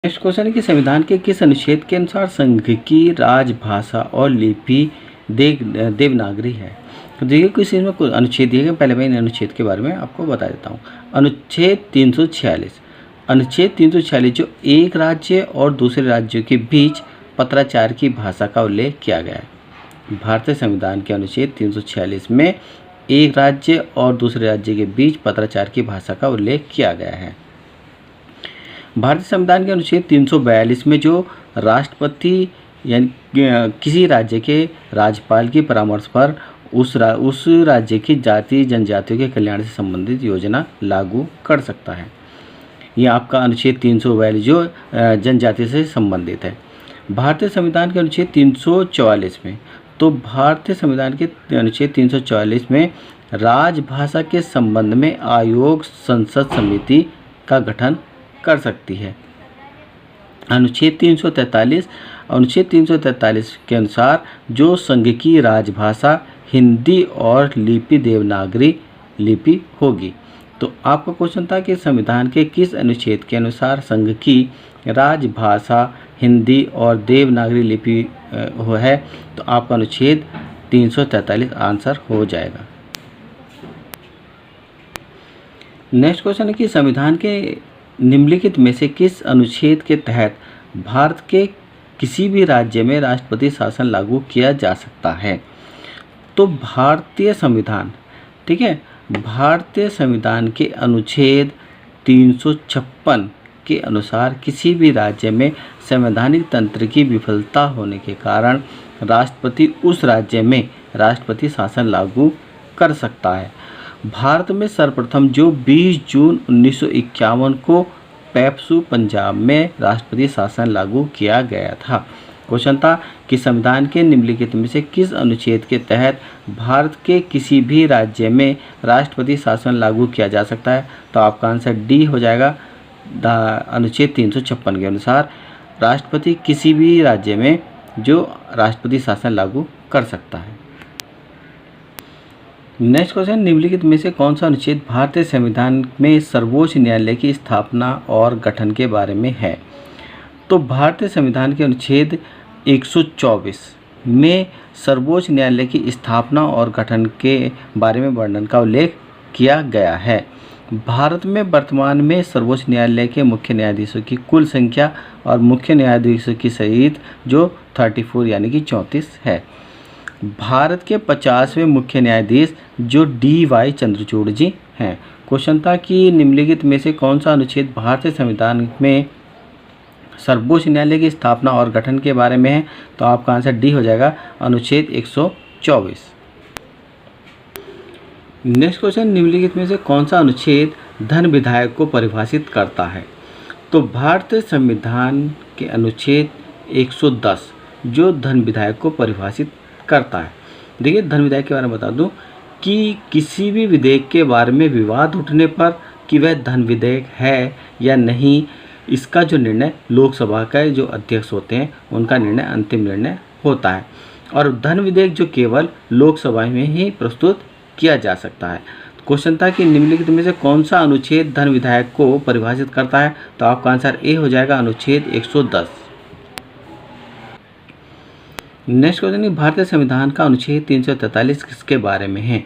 Next question है कि संविधान के किस अनुच्छेद के अनुसार संघ की राजभाषा और लिपि देवनागरी है। तो देखिए कुछ इसमें कुछ अनुच्छेद दिए गए, पहले मैं इन अनुच्छेद के बारे में आपको बता देता हूँ। अनुच्छेद 346, अनुच्छेद 346 जो एक राज्य और दूसरे राज्यों के बीच पत्राचार की भाषा का उल्लेख किया गया है। भारतीय संविधान के अनुच्छेद 346 में एक राज्य और दूसरे राज्य के बीच पत्राचार की भाषा का उल्लेख किया गया है। भारतीय संविधान के अनुच्छेद 342 में जो राष्ट्रपति यानी किसी राज्य के राज्यपाल की परामर्श पर उस राज्य की जाति जनजातियों के कल्याण से संबंधित योजना लागू कर सकता है। यह आपका अनुच्छेद 342 जो जनजाति से संबंधित है। भारतीय संविधान के अनुच्छेद 344 में, तो भारतीय संविधान के अनुच्छेद 344 में राजभाषा के संबंध में आयोग संसद समिति का गठन कर सकती है। अनुच्छेद 343 के अनुसार जो संघ की राजभाषा हिंदी और लिपि देवनागरी लिपि होगी। तो आपका क्वेश्चन था कि संविधान के किस अनुच्छेद के अनुसार संघ की राजभाषा हिंदी और देवनागरी लिपि है। तो आपका अनुच्छेद 343 आंसर हो जाएगा। नेक्स्ट क्वेश्चन है कि संविधान के निम्नलिखित में से किस अनुच्छेद के तहत भारत के किसी भी राज्य में राष्ट्रपति शासन लागू किया जा सकता है। तो भारतीय संविधान, ठीक है, भारतीय संविधान के अनुच्छेद 356 के अनुसार किसी भी राज्य में संवैधानिक तंत्र की विफलता होने के कारण राष्ट्रपति उस राज्य में राष्ट्रपति शासन लागू कर सकता है। भारत में सर्वप्रथम जो 20 जून 1951 को पेप्सू पंजाब में राष्ट्रपति शासन लागू किया गया था। क्वेश्चन था कि संविधान के निम्नलिखित में से किस अनुच्छेद के तहत भारत के किसी भी राज्य में राष्ट्रपति शासन लागू किया जा सकता है। तो आपका आंसर डी हो जाएगा। अनुच्छेद 356 के अनुसार राष्ट्रपति किसी भी राज्य में जो राष्ट्रपति शासन लागू कर सकता है। नेक्स्ट क्वेश्चन, निम्नलिखित में से कौन सा अनुच्छेद भारतीय संविधान में सर्वोच्च न्यायालय की स्थापना और गठन के बारे में है। तो भारतीय संविधान के अनुच्छेद 124 में सर्वोच्च न्यायालय की स्थापना और गठन के बारे में वर्णन का उल्लेख किया गया है। भारत में वर्तमान में सर्वोच्च न्यायालय के मुख्य न्यायाधीशों की कुल संख्या और मुख्य न्यायाधीशों की सहित जो 34 यानी कि 34 है। भारत के 50वें मुख्य न्यायाधीश जो DY चंद्रचूड़ जी हैं। क्वेश्चन था कि निम्नलिखित में से कौन सा अनुच्छेद भारतीय संविधान में सर्वोच्च न्यायालय की स्थापना और गठन के बारे में है। तो आपका आंसर डी हो जाएगा, अनुच्छेद 124। नेक्स्ट क्वेश्चन, निम्नलिखित में से कौन सा अनुच्छेद धन विधायक को परिभाषित करता है। तो भारतीय संविधान के अनुच्छेद 110 जो धन विधायक को परिभाषित करता है। देखिए धन विधेयक के बारे में बता दूं कि किसी भी विधेयक के बारे में विवाद उठने पर कि वह धन विधेयक है या नहीं, इसका जो निर्णय लोकसभा का जो अध्यक्ष होते हैं उनका निर्णय अंतिम निर्णय होता है। और धन विधेयक जो केवल लोकसभा में ही प्रस्तुत किया जा सकता है। क्वेश्चन था कि निम्नलिखित में से कौन सा अनुच्छेद धन विधेयक को परिभाषित करता है। तो आपका आंसर ए हो जाएगा, अनुच्छेद 110। नेक्स्ट क्वेश्चन, भारतीय संविधान का अनुच्छेद 343 किसके बारे में है।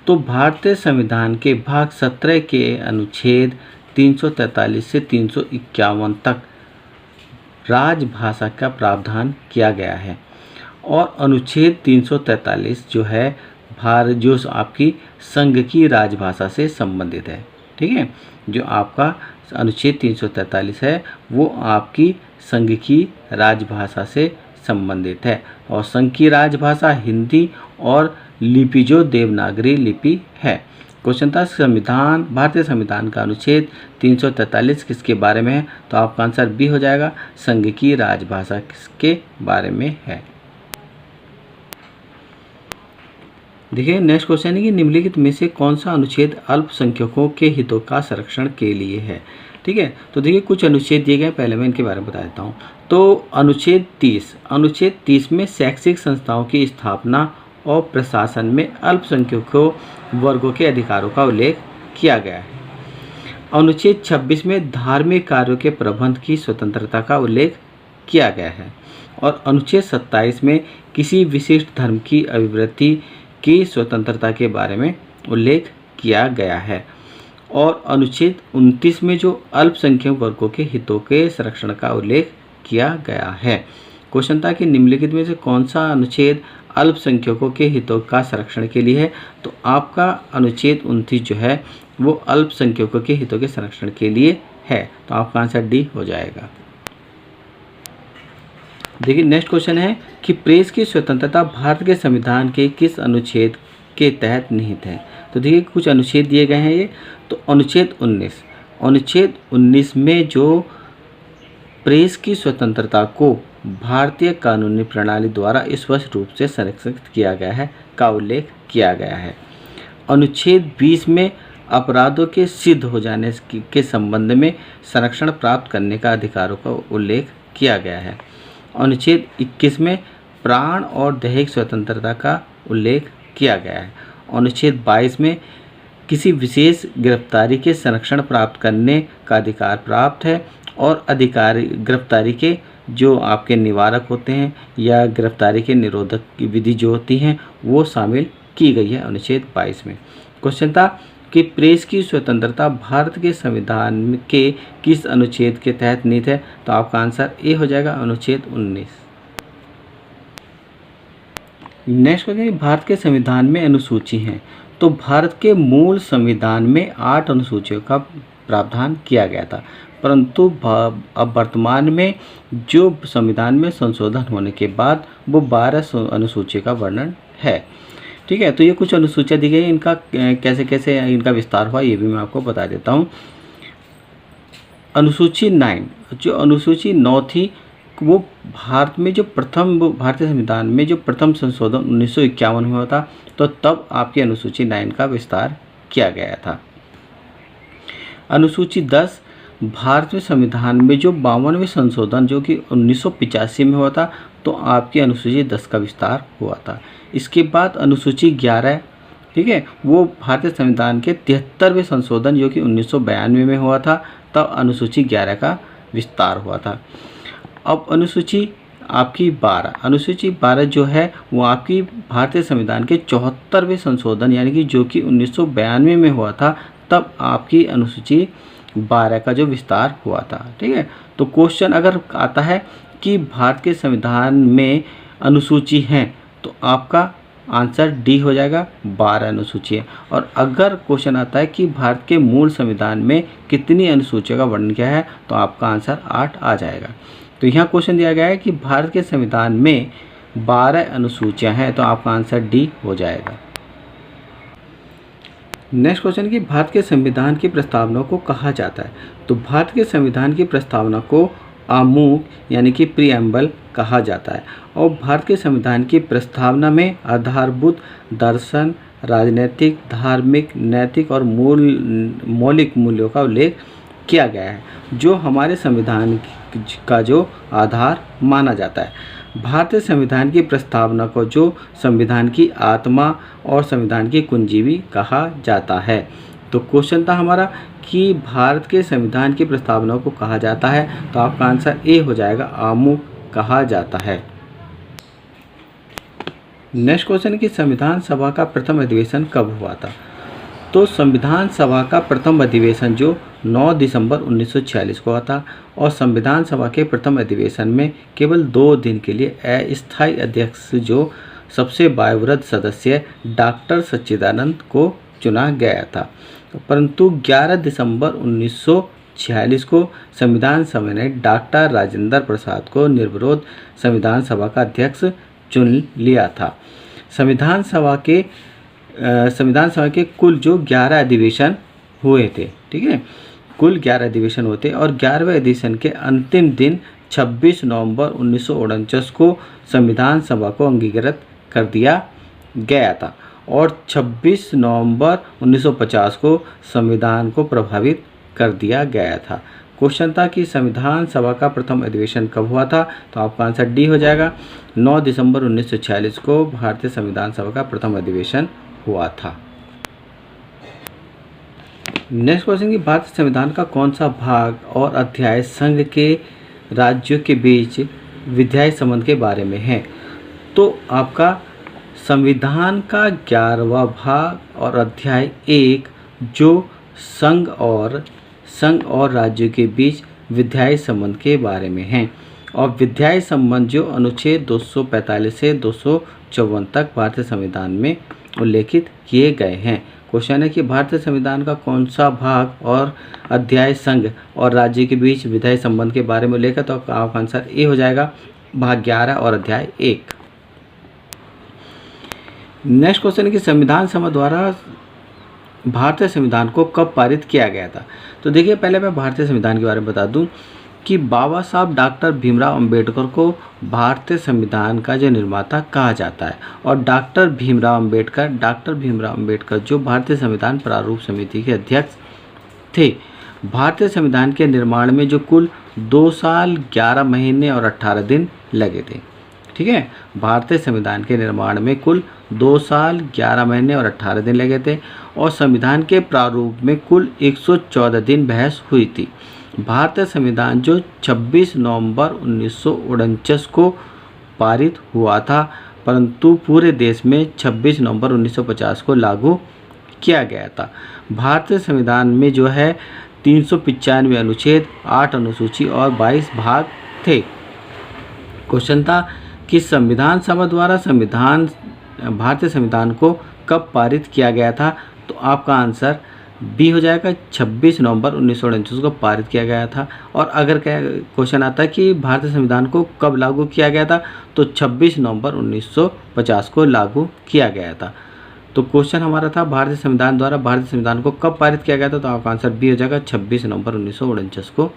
तो भारतीय संविधान के भाग 17 के अनुच्छेद 343 से 351 तक राजभाषा का प्रावधान किया गया है। और अनुच्छेद 343 जो है भारत जो आपकी संघ की राजभाषा से संबंधित है। ठीक है, जो आपका अनुच्छेद 343 है वो आपकी संघ की राजभाषा से संबंधित है। और संघ की राजभाषा हिंदी और लिपि जो देवनागरी लिपि है। क्वेश्चन था संविधान भारतीय संविधान का अनुच्छेद 343 किसके बारे में है। तो आपका आंसर बी हो जाएगा, संघ की राजभाषा किसके बारे में है। देखिए नेक्स्ट क्वेश्चन है कि निम्नलिखित में से कौन सा अनुच्छेद अल्पसंख्यकों के हितों का संरक्षण के लिए है। ठीक है, तो देखिए कुछ अनुच्छेद दिए गए, पहले मैं इनके बारे में बता देता हूँ। तो अनुच्छेद 30 में शैक्षिक संस्थाओं की स्थापना और प्रशासन में अल्पसंख्यकों वर्गों के अधिकारों का उल्लेख किया गया है। अनुच्छेद 26 में धार्मिक कार्यों के प्रबंध की स्वतंत्रता का उल्लेख किया गया है और अनुच्छेद 27 में किसी विशिष्ट धर्म की अभिवृद्धि की स्वतंत्रता के बारे में उल्लेख किया गया है और अनुच्छेद 29 में जो अल्पसंख्यक वर्गों के हितों के संरक्षण का उल्लेख किया गया है। क्वेश्चन था कि निम्नलिखित में से कौन सा अनुच्छेद अल्पसंख्यकों के हितों का संरक्षण के लिए है, तो आपका अनुच्छेद 29 जो है वो अल्पसंख्यकों के हितों के संरक्षण के लिए है, तो आपका आंसर डी हो जाएगा। देखिए नेक्स्ट क्वेश्चन है कि प्रेस की स्वतंत्रता भारत के संविधान के किस अनुच्छेद के तहत निहित है। तो देखिए कुछ अनुच्छेद दिए गए हैं ये, तो अनुच्छेद 19 में जो प्रेस की स्वतंत्रता को भारतीय कानूनी प्रणाली द्वारा स्पष्ट रूप से संरक्षित किया गया है का उल्लेख किया गया है। अनुच्छेद 20 में अपराधों के सिद्ध हो जाने के संबंध में संरक्षण प्राप्त करने का अधिकारों का उल्लेख किया गया है। अनुच्छेद 21 में प्राण और दैहिक स्वतंत्रता का उल्लेख किया गया है। अनुच्छेद 22 में किसी विशेष गिरफ्तारी के संरक्षण प्राप्त करने का अधिकार प्राप्त है और अधिकारी गिरफ्तारी के जो आपके निवारक होते हैं या गिरफ्तारी के निरोधक की विधि जो होती हैं वो शामिल की गई है अनुच्छेद 22 में। क्वेश्चन था कि प्रेस की स्वतंत्रता भारत के संविधान के किस अनुच्छेद के तहत निहित है, तो आपका आंसर ए हो जाएगा अनुच्छेद 19। नेक्स्ट क्वेश्चन, भारत के संविधान में अनुसूची हैं, तो भारत के मूल संविधान में 8 अनुसूचियों का प्रावधान किया गया था, परंतु अब वर्तमान में जो संविधान में संशोधन होने के बाद वो 12 अनुसूचियों का वर्णन है। ठीक है, तो ये कुछ अनुसूचियाँ दी गई, इनका कैसे कैसे इनका विस्तार हुआ ये भी मैं आपको बता देता हूँ। अनुसूची 9, जो अनुसूची 9 थी वो भारत में जो प्रथम भारतीय संविधान में जो प्रथम संशोधन 1951 में हुआ था, तो तब आपकी अनुसूची 9 का विस्तार किया गया था। अनुसूची 10, भारत में संविधान में जो 52वें संशोधन जो कि 1985 में हुआ था, तो आपकी अनुसूची 10 का विस्तार हुआ था। इसके बाद अनुसूची 11, ठीक है, वो भारतीय संविधान के 73वें संशोधन जो कि 1992 में हुआ था, तब अनुसूची 11 का विस्तार हुआ था। अब अनुसूची आपकी 12, अनुसूची 12 जो है वो आपकी भारतीय संविधान के 74वें संशोधन यानी कि जो कि 1992 में हुआ था, तब आपकी अनुसूची 12 का जो विस्तार हुआ था। ठीक है, तो क्वेश्चन अगर आता है कि भारत के संविधान में अनुसूची हैं, तो आपका आंसर डी हो जाएगा, 12 अनुसूची है। और अगर क्वेश्चन आता है कि भारत के मूल संविधान में कितनी अनुसूचियों का वर्णन किया है, तो आपका आंसर 8 आ जाएगा। तो यहाँ क्वेश्चन दिया गया है कि भारत के संविधान में 12 अनुसूचियाँ हैं, तो आपका आंसर डी हो जाएगा। नेक्स्ट क्वेश्चन कि भारत के संविधान की प्रस्तावना को कहा जाता है, तो भारत के संविधान की प्रस्तावना को आमुख यानी कि प्रीएम्बल कहा जाता है और भारत के संविधान की प्रस्तावना में आधारभूत दर्शन, राजनीतिक, धार्मिक, नैतिक और मौलिक मूल्यों का उल्लेख किया गया है जो हमारे संविधान का जो आधार माना जाता है। भारतीय संविधान की प्रस्तावना को जो संविधान की आत्मा और संविधान की कुंजी भी कहा जाता है। तो क्वेश्चन था हमारा कि भारत के संविधान की प्रस्तावना को कहा जाता है, तो आपका आंसर ए हो जाएगा, आमुख कहा जाता है। नेक्स्ट क्वेश्चन कि संविधान सभा का प्रथम अधिवेशन कब हुआ था, तो संविधान सभा का प्रथम अधिवेशन जो 9 दिसंबर 1946 को हुआ था और संविधान सभा के प्रथम अधिवेशन में केवल 2 दिन के लिए अस्थायी अध्यक्ष जो सबसे वयोवृद्ध सदस्य डॉक्टर सच्चिदानंद को चुना गया था, परंतु 11 दिसंबर 1946 को संविधान सभा ने डॉक्टर राजेंद्र प्रसाद को निर्विरोध संविधान सभा का अध्यक्ष चुन लिया था। संविधान सभा के कुल जो 11 अधिवेशन हुए थे, ठीक है, कुल 11 अधिवेशन होते और 11वें अधिवेशन के अंतिम दिन 26 नवंबर 1949 को संविधान सभा को अंगीकृत कर दिया गया था और 26 नवंबर 1950 को संविधान को प्रभावित कर दिया गया था। क्वेश्चन था कि संविधान सभा का प्रथम अधिवेशन कब हुआ था, तो आपका आंसर डी हो जाएगा, 9 दिसंबर 1946 को भारतीय संविधान सभा का प्रथम अधिवेशन हुआ था। नेक्स्ट क्वेश्चन कि भारतीय संविधान का कौन सा भाग और अध्याय संघ के राज्यों के बीच विधायी संबंध के बारे में है? तो आपका संविधान का 11वां भाग और अध्याय 1 जो संघ और राज्यों के बीच विधायी संबंध के बारे में है, और विधायी संबंध जो अनुच्छेद 245 से 254 तक भारतीय संविधान में उल्लेखित किए गए हैं। क्वेश्चन है कि भारतीय संविधान का कौन सा भाग और अध्याय संघ और राज्य के बीच विधायी संबंध के बारे में उल्लेख है? तो आपका आंसर ए हो जाएगा, भाग 11 और अध्याय 1। नेक्स्ट क्वेश्चन है कि संविधान सभा द्वारा भारतीय संविधान को कब पारित किया गया था? तो देखिए, पहले मैं भारतीय संविधान के बारे में बता दूं कि बाबा साहब डॉक्टर भीमराव अंबेडकर को भारतीय संविधान का जो निर्माता कहा जाता है, और डॉक्टर भीमराव अंबेडकर जो भारतीय संविधान प्रारूप समिति के अध्यक्ष थे। भारतीय संविधान के निर्माण में जो कुल 2 साल 11 महीने और 18 दिन लगे थे। ठीक है, भारतीय संविधान के निर्माण में कुल 2 साल 11 महीने और 18 दिन लगे थे, और संविधान के प्रारूप में कुल 114 दिन बहस हुई थी। भारतीय संविधान जो 26 नवंबर 1949 को पारित हुआ था, परंतु पूरे देश में 26 नवंबर 1950 को लागू किया गया था। भारतीय संविधान में जो है 395 अनुच्छेद, 8 अनुसूची और 22 भाग थे। क्वेश्चन था कि संविधान सभा द्वारा भारतीय संविधान को कब पारित किया गया था? तो आपका आंसर बी हो जाएगा, 26 नवंबर 1949 को पारित किया गया था। और अगर क्वेश्चन आता है कि भारतीय संविधान को कब लागू किया गया था, तो 26 नवंबर 1950 को लागू किया गया था। तो क्वेश्चन हमारा था भारतीय संविधान द्वारा भारतीय संविधान को कब पारित किया गया था? तो आपका आंसर बी हो जाएगा, 26 नवंबर 1949 को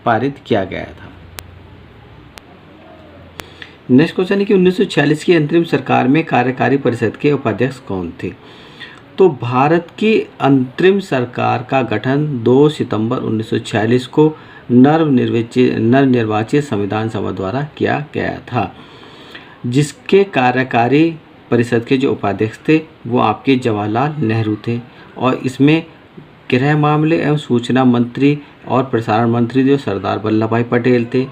पारित किया गया था। नेक्स्ट क्वेश्चन है कि 1946 की अंतरिम सरकार में कार्यकारी परिषद के उपाध्यक्ष कौन थे? तो भारत की अंतरिम सरकार का गठन 2 सितंबर 1946 को नवनिर्वाचित संविधान सभा द्वारा किया गया था, जिसके कार्यकारी परिषद के जो उपाध्यक्ष थे वो आपके जवाहरलाल नेहरू थे, और इसमें गृह मामले एवं सूचना मंत्री और प्रसारण मंत्री जो सरदार वल्लभ भाई पटेल थे,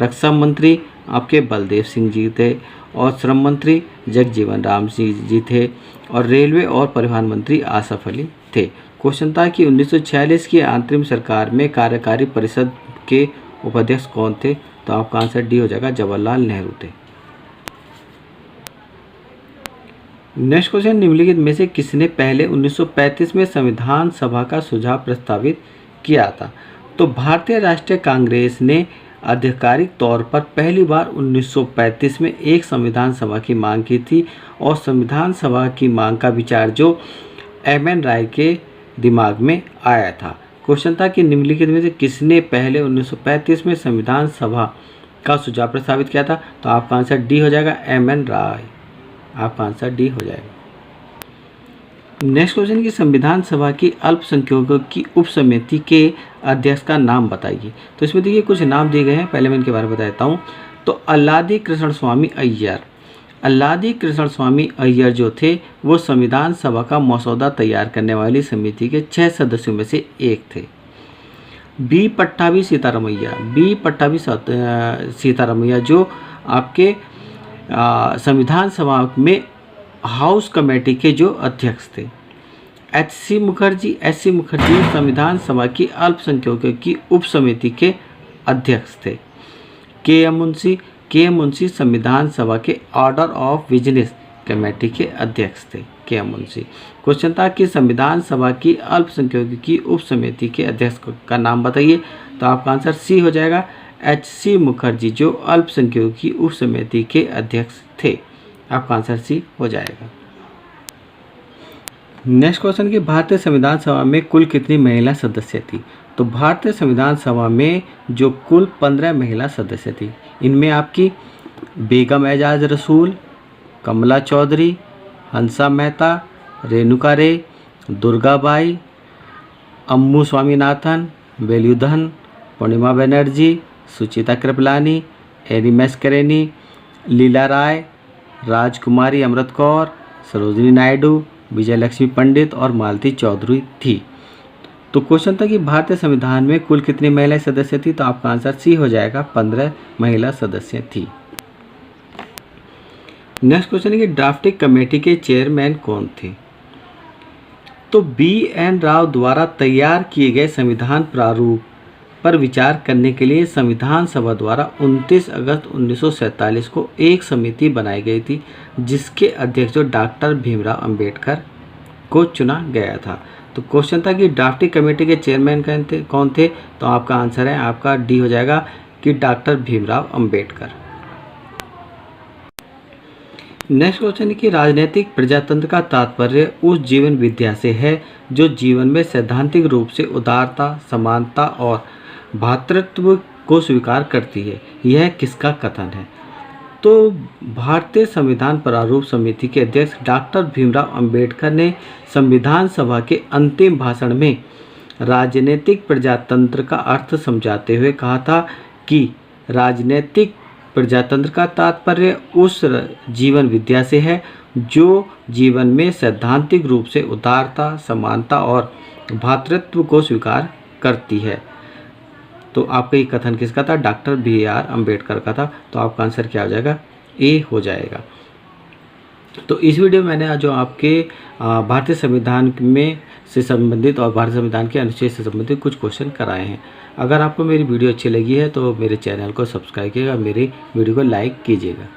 रक्षा मंत्री आपके बलदेव सिंह जी थे, और श्रम मंत्री जगजीवन राम सिंह जी थे, और रेलवे और परिवहन मंत्री आसफ अली थे। क्वेश्चन था कि 1946 की अंतरिम सरकार में कार्यकारी परिषद के उपाध्यक्ष कौन थे? तो आपका आंसर डी हो जाएगा, जवाहरलाल नेहरू थे। नेक्स्ट क्वेश्चन, निम्नलिखित में से किसने पहले 1935 में संविधान सभा का सुझाव प्रस्तावित किया था? तो भारतीय राष्ट्रीय कांग्रेस ने आधिकारिक तौर पर पहली बार 1935 में एक संविधान सभा की मांग की थी, और संविधान सभा की मांग का विचार जो एम.एन. राय के दिमाग में आया था। क्वेश्चन था कि निम्नलिखित में से किसने पहले 1935 में संविधान सभा का सुझाव प्रस्तावित किया था? तो आपका आंसर डी हो जाएगा, एम.एन. राय। आपका आंसर डी हो जाएगा। नेक्स्ट क्वेश्चन की संविधान सभा की अल्पसंख्यकों की उप समिति के अध्यक्ष का नाम बताइए। तो इसमें देखिए कुछ नाम दिए गए हैं, पहले मैं इनके बारे में बता देता हूँ। तो अल्लादी कृष्ण स्वामी अय्यर जो थे वो संविधान सभा का मसौदा तैयार करने वाली समिति के 6 सदस्यों में से एक थे। बी पट्टाभी सीतारामैया जो आपके संविधान सभा में हाउस कमेटी के जो अध्यक्ष थे। एच.सी. मुखर्जी संविधान सभा की अल्पसंख्यकों की उप समिति के अध्यक्ष थे। के.एम. मुंशी संविधान सभा के ऑर्डर ऑफ बिजनेस कमेटी के अध्यक्ष थे। के.एम. मुंशी। क्वेश्चन था कि संविधान सभा की अल्पसंख्यकों की उप समिति के अध्यक्ष का नाम बताइए। तो आपका आंसर सी हो जाएगा, एच.सी. मुखर्जी जो अल्पसंख्यकों की उप समिति के अध्यक्ष थे। आपका आंसर सी हो जाएगा। नेक्स्ट क्वेश्चन कि भारतीय संविधान सभा में कुल कितनी महिला सदस्य थी? तो भारतीय संविधान सभा में जो कुल 15 महिला सदस्य थी, इनमें आपकी बेगम एजाज रसूल, कमला चौधरी, हंसा मेहता, रेणुका रे, दुर्गाबाई, अम्मू स्वामीनाथन, वेल्युधन, पूर्णिमा बनर्जी, सुचिता कृपलानी, एनी मैस्करेनी, लीला राय, राजकुमारी अमृत कौर, सरोजिनी नायडू, विजय लक्ष्मी पंडित और मालती चौधरी थी। तो क्वेश्चन था कि भारतीय संविधान में कुल कितनी महिलाएं सदस्य थी, तो आपका आंसर सी हो जाएगा, 15 महिला सदस्य थी। नेक्स्ट क्वेश्चन है कि ड्राफ्टिंग कमेटी के चेयरमैन कौन थे, तो BN राव द्वारा तैयार किए गए संविधान प्रारूप पर विचार करने के लिए संविधान सभा द्वारा 29 अगस्त 1947 को एक समिति बनाई गई थी, जिसके अध्यक्ष डॉक्टर भीमराव अंबेडकर को चुना गया था। तो क्वेश्चन था कि ड्राफ्टिंग कमेटी के चेयरमैन कौन थे, तो आपका आंसर है आपका डी हो जाएगा कि doctor Bhimrao Ambedkar. Next question है कि राजनीतिक प्रजातंत्र का तात्पर्य उस जीवन विद्या से है जो जीवन में सैद्धांतिक रूप से उदारता, समानता और भ्रातृत्व को स्वीकार करती है। यह किसका कथन है, तो भारतीय संविधान प्रारूप समिति के अध्यक्ष डॉक्टर भीमराव अंबेडकर ने संविधान सभा के अंतिम भाषण में राजनीतिक प्रजातंत्र का अर्थ समझाते हुए कहा था कि राजनीतिक प्रजातंत्र का तात्पर्य उस जीवन विद्या से है जो जीवन में सैद्धांतिक रूप से उदारता, समानता और भ्रातृत्व को स्वीकार करती है। तो आपका ये कथन किसका था, डॉक्टर BR अंबेडकर का था। तो आपका आंसर क्या हो जाएगा, ए हो जाएगा। तो इस वीडियो में मैंने जो आपके भारतीय संविधान में से संबंधित और भारतीय संविधान के अनुच्छेद से संबंधित कुछ क्वेश्चन कराए हैं। अगर आपको मेरी वीडियो अच्छी लगी है तो मेरे चैनल को सब्सक्राइब कीजिएगा, मेरी वीडियो को लाइक कीजिएगा।